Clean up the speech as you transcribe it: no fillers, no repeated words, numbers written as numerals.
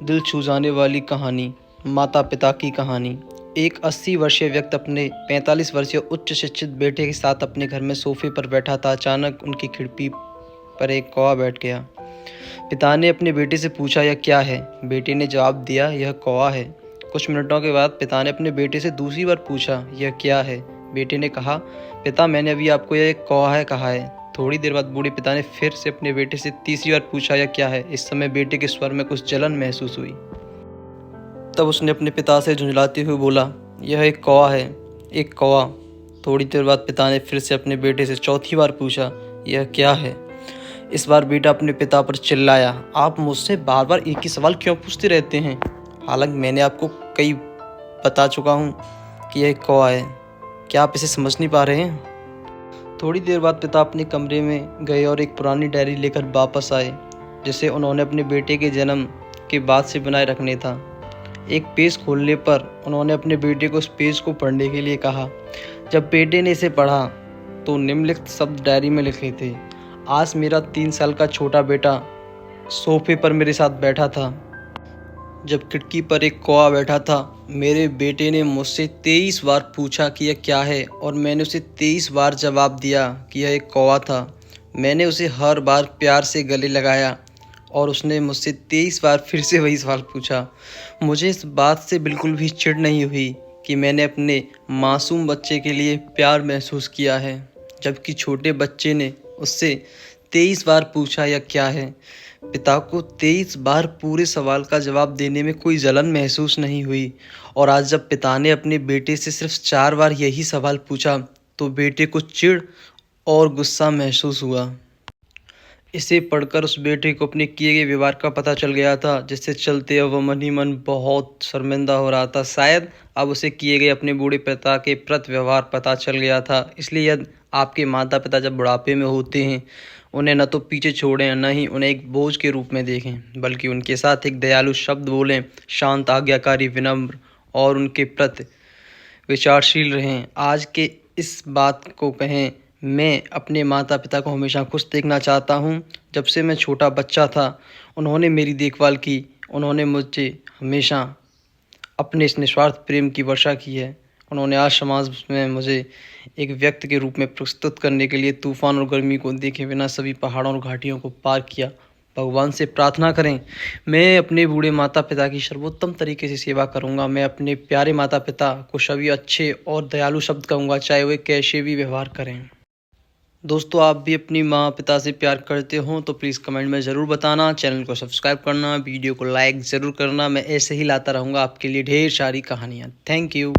दिल छू जाने वाली कहानी, माता पिता की कहानी। एक 80 वर्षीय व्यक्ति अपने 45 वर्षीय उच्च शिक्षित बेटे के साथ अपने घर में सोफे पर बैठा था। अचानक उनकी खिड़की पर एक कौवा बैठ गया। पिता ने अपने बेटे से पूछा, यह क्या है? बेटे ने जवाब दिया, यह कौवा है। कुछ मिनटों के बाद पिता ने अपने बेटे से दूसरी बार पूछा, यह क्या है? बेटे ने कहा, पिता मैंने अभी आपको यह एक कौवा है कहा है। थोड़ी देर बाद बूढ़े पिता ने फिर से अपने बेटे से तीसरी बार पूछा, यह क्या है? इस समय बेटे के स्वर में कुछ जलन महसूस हुई। तब उसने अपने पिता से झुंझलाते हुए बोला, यह एक कौवा है, एक कौवा। थोड़ी देर बाद पिता ने फिर से अपने बेटे से चौथी बार पूछा, यह क्या है? इस बार बेटा अपने पिता पर चिल्लाया, आप मुझसे बार बार एक ही सवाल क्यों पूछते रहते हैं? हालांकि मैंने आपको कई बता चुका हूँ कि यह एक कौवा है। क्या आप इसे समझ नहीं पा रहे हैं? थोड़ी देर बाद पिता अपने कमरे में गए और एक पुरानी डायरी लेकर वापस आए, जिसे उन्होंने अपने बेटे के जन्म के बाद से बनाए रखने था। एक पेज खोलने पर उन्होंने अपने बेटे को उस पेज को पढ़ने के लिए कहा। जब बेटे ने इसे पढ़ा तो निम्नलिखित शब्द डायरी में लिखे थे, आज मेरा 3 साल का छोटा बेटा सोफे पर मेरे साथ बैठा था। जब खिड़की पर एक कौवा बैठा था, मेरे बेटे ने मुझसे 23 बार पूछा कि यह क्या है और मैंने उसे 23 बार जवाब दिया कि यह एक कौवा था। मैंने उसे हर बार प्यार से गले लगाया और उसने मुझसे 23 बार फिर से वही सवाल पूछा। मुझे इस बात से बिल्कुल भी चिढ़ नहीं हुई कि मैंने अपने मासूम बच्चे के लिए प्यार महसूस किया है, जबकि छोटे बच्चे ने उससे 23 बार पूछा यह क्या है। पिता को 23 बार पूरे सवाल का जवाब देने में कोई जलन महसूस नहीं हुई, और आज जब पिता ने अपने बेटे से सिर्फ 4 बार यही सवाल पूछा तो बेटे को चिढ़ और गुस्सा महसूस हुआ। इसे पढ़कर उस बेटे को अपने किए गए व्यवहार का पता चल गया था, जिससे चलते अब वह मन ही मन बहुत शर्मिंदा हो रहा था। शायद अब उसे किए गए अपने बूढ़े पिता के प्रति व्यवहार पता चल गया था। इसलिए यदि आपके माता पिता जब बुढ़ापे में होते हैं, उन्हें न तो पीछे छोड़ें न ही उन्हें एक बोझ के रूप में देखें, बल्कि उनके साथ एक दयालु शब्द बोलें, शांत, आज्ञाकारी, विनम्र और उनके प्रति विचारशील रहें। आज के इस बात को कहें, मैं अपने माता पिता को हमेशा खुश देखना चाहता हूँ। जब से मैं छोटा बच्चा था, उन्होंने मेरी देखभाल की। उन्होंने मुझे हमेशा अपने इस निस्वार्थ प्रेम की वर्षा की है। उन्होंने आज समाज में मुझे एक व्यक्ति के रूप में प्रस्तुत करने के लिए तूफान और गर्मी को देखे बिना सभी पहाड़ों और घाटियों को पार किया। भगवान से प्रार्थना करें, मैं अपने बूढ़े माता पिता की सर्वोत्तम तरीके से सेवा करूंगा। मैं अपने प्यारे माता पिता को सभी अच्छे और दयालु शब्द कहूँगा, चाहे वे कैसे भी व्यवहार करें। दोस्तों, आप भी अपनी माँ पिता से प्यार करते हो तो प्लीज़ कमेंट में ज़रूर बताना। चैनल को सब्सक्राइब करना, वीडियो को लाइक ज़रूर करना। मैं ऐसे ही लाता रहूँगा आपके लिए ढेर सारी कहानियाँ। Thank you.